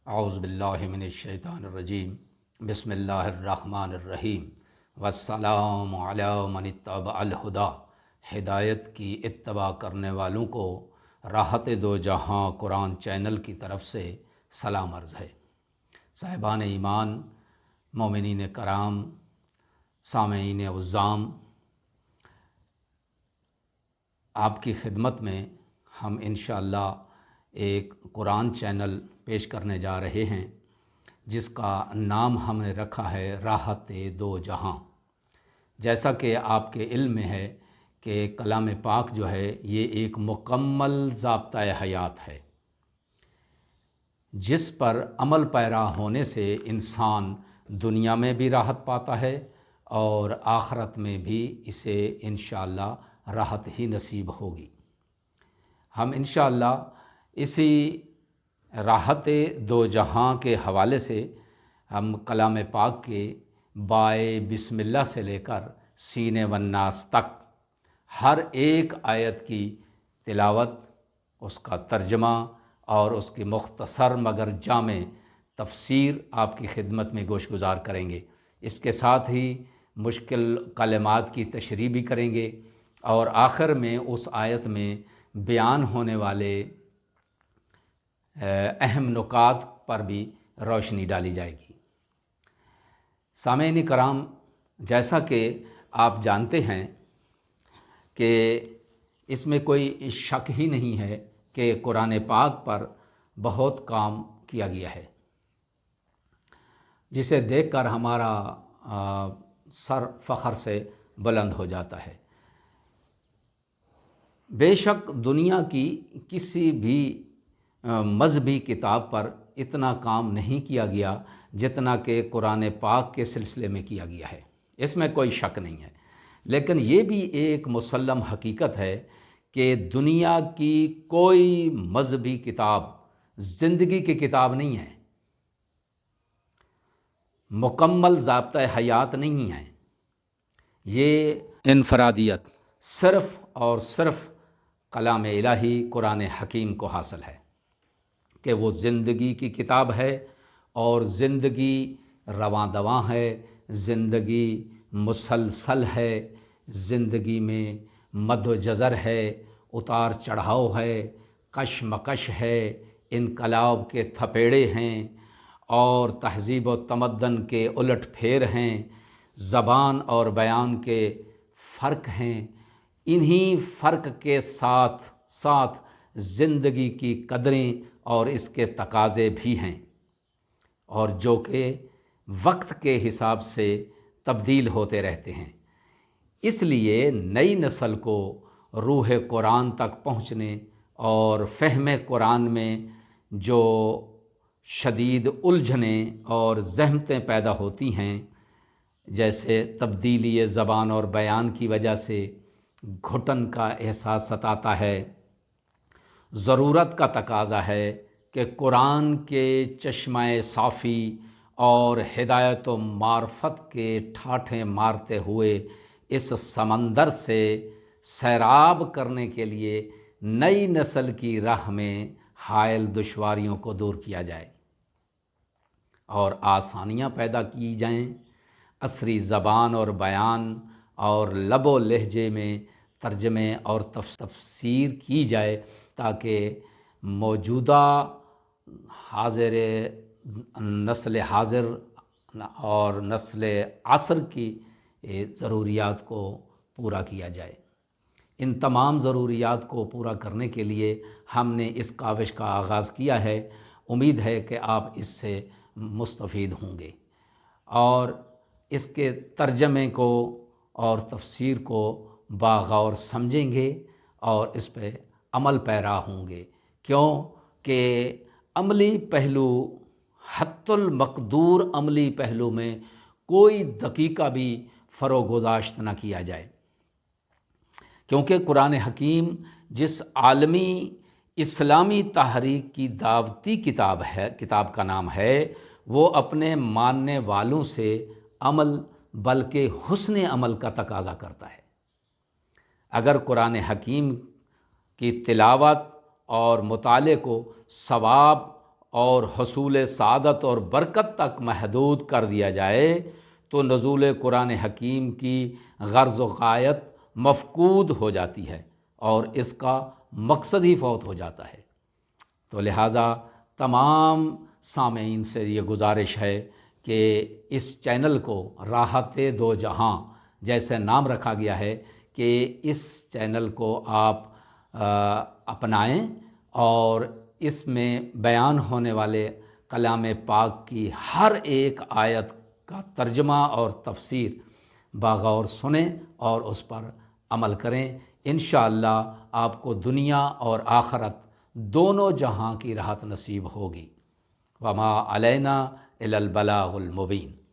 اعوذ باللہ من الشیطان الرجیم بسم اللہ الرحمن الرحیم والسلام علی من اتبع الہدی۔ ہدایت کی اتباع کرنے والوں کو راحت دو جہاں قرآن چینل کی طرف سے سلام عرض ہے۔ صاحبان ایمان، مومنین کرام، سامعین عظام، آپ کی خدمت میں ہم انشاءاللہ ایک قرآن چینل پیش کرنے جا رہے ہیں جس کا نام ہم نے رکھا ہے راحت دو جہاں۔ جیسا کہ آپ کے علم میں ہے کہ کلام پاک جو ہے یہ ایک مکمل ضابطۂ حیات ہے جس پر عمل پیرا ہونے سے انسان دنیا میں بھی راحت پاتا ہے اور آخرت میں بھی اسے انشاءاللہ راحت ہی نصیب ہوگی۔ ہم انشاءاللہ اسی راحت دو جہاں کے حوالے سے ہم کلام پاک کے بائے بسم اللہ سے لے کر سین والناس تک ہر ایک آیت کی تلاوت، اس کا ترجمہ اور اس کی مختصر مگر جامع تفسیر آپ کی خدمت میں گوش گزار کریں گے۔ اس کے ساتھ ہی مشکل کلمات کی تشریح بھی کریں گے اور آخر میں اس آیت میں بیان ہونے والے اہم نکات پر بھی روشنی ڈالی جائے گی۔ سامعین کرام، جیسا کہ آپ جانتے ہیں کہ اس میں کوئی شک ہی نہیں ہے کہ قرآن پاک پر بہت کام کیا گیا ہے جسے دیکھ کر ہمارا سر فخر سے بلند ہو جاتا ہے۔ بے شک دنیا کی کسی بھی مذہبی کتاب پر اتنا کام نہیں کیا گیا جتنا کہ قرآن پاک کے سلسلے میں کیا گیا ہے، اس میں کوئی شک نہیں ہے۔ لیکن یہ بھی ایک مسلم حقیقت ہے کہ دنیا کی کوئی مذہبی کتاب زندگی کی کتاب نہیں ہے، مکمل ضابطۂ حیات نہیں ہے۔ یہ انفرادیت صرف اور صرف کلام الہی قرآن حکیم کو حاصل ہے کہ وہ زندگی کی کتاب ہے اور زندگی رواں دواں ہے، زندگی مسلسل ہے، زندگی میں مد و جزر ہے، اتار چڑھاؤ ہے، کشمکش ہے، انقلاب کے تھپیڑے ہیں اور تہذیب و تمدن کے الٹ پھیر ہیں، زبان اور بیان کے فرق ہیں۔ انہی فرق کے ساتھ ساتھ زندگی کی قدریں اور اس کے تقاضے بھی ہیں اور جو کہ وقت کے حساب سے تبدیل ہوتے رہتے ہیں۔ اس لیے نئی نسل کو روح قرآن تک پہنچنے اور فہم قرآن میں جو شدید الجھنیں اور زحمتیں پیدا ہوتی ہیں، جیسے تبدیلی زبان اور بیان کی وجہ سے گھٹن کا احساس ستاتا ہے، ضرورت کا تقاضا ہے کہ قرآن کے چشمہ صافی اور ہدایت و معرفت کے ٹھاٹھیں مارتے ہوئے اس سمندر سے سیراب کرنے کے لیے نئی نسل کی راہ میں حائل دشواریوں کو دور کیا جائے اور آسانیاں پیدا کی جائیں، عصری زبان اور بیان اور لب و لہجے میں ترجمے اور تفسیر کی جائے تاکہ موجودہ حاضر نسل حاضر اور نسل عصر کی ضروریات کو پورا کیا جائے۔ ان تمام ضروریات کو پورا کرنے کے لیے ہم نے اس کاوش کا آغاز کیا ہے۔ امید ہے کہ آپ اس سے مستفید ہوں گے اور اس کے ترجمے کو اور تفسیر کو باغور سمجھیں گے اور اس پہ عمل پیرا ہوں گے، کیوں کہ عملی پہلو، حتی المقدور عملی پہلو میں کوئی دقیقہ بھی فروگزاشت نہ کیا جائے، کیونکہ قرآن حکیم جس عالمی اسلامی تحریک کی دعوتی کتاب کا نام ہے، وہ اپنے ماننے والوں سے عمل بلکہ حسن عمل کا تقاضا کرتا ہے۔ اگر قرآن حکیم کی تلاوت اور مطالعے کو ثواب اور حصول سعادت اور برکت تک محدود کر دیا جائے تو نزول قرآن حکیم کی غرض و غایت مفقود ہو جاتی ہے اور اس کا مقصد ہی فوت ہو جاتا ہے۔ تو لہٰذا تمام سامعین سے یہ گزارش ہے کہ اس چینل کو راحت دو جہاں جیسے نام رکھا گیا ہے کہ اس چینل کو آپ اپنائیں اور اس میں بیان ہونے والے کلام پاک کی ہر ایک آیت کا ترجمہ اور تفسیر باغور سنیں اور اس پر عمل کریں۔ انشاءاللہ آپ کو دنیا اور آخرت دونوں جہاں کی راحت نصیب ہوگی۔ وما علینا الا البلاغ المبین۔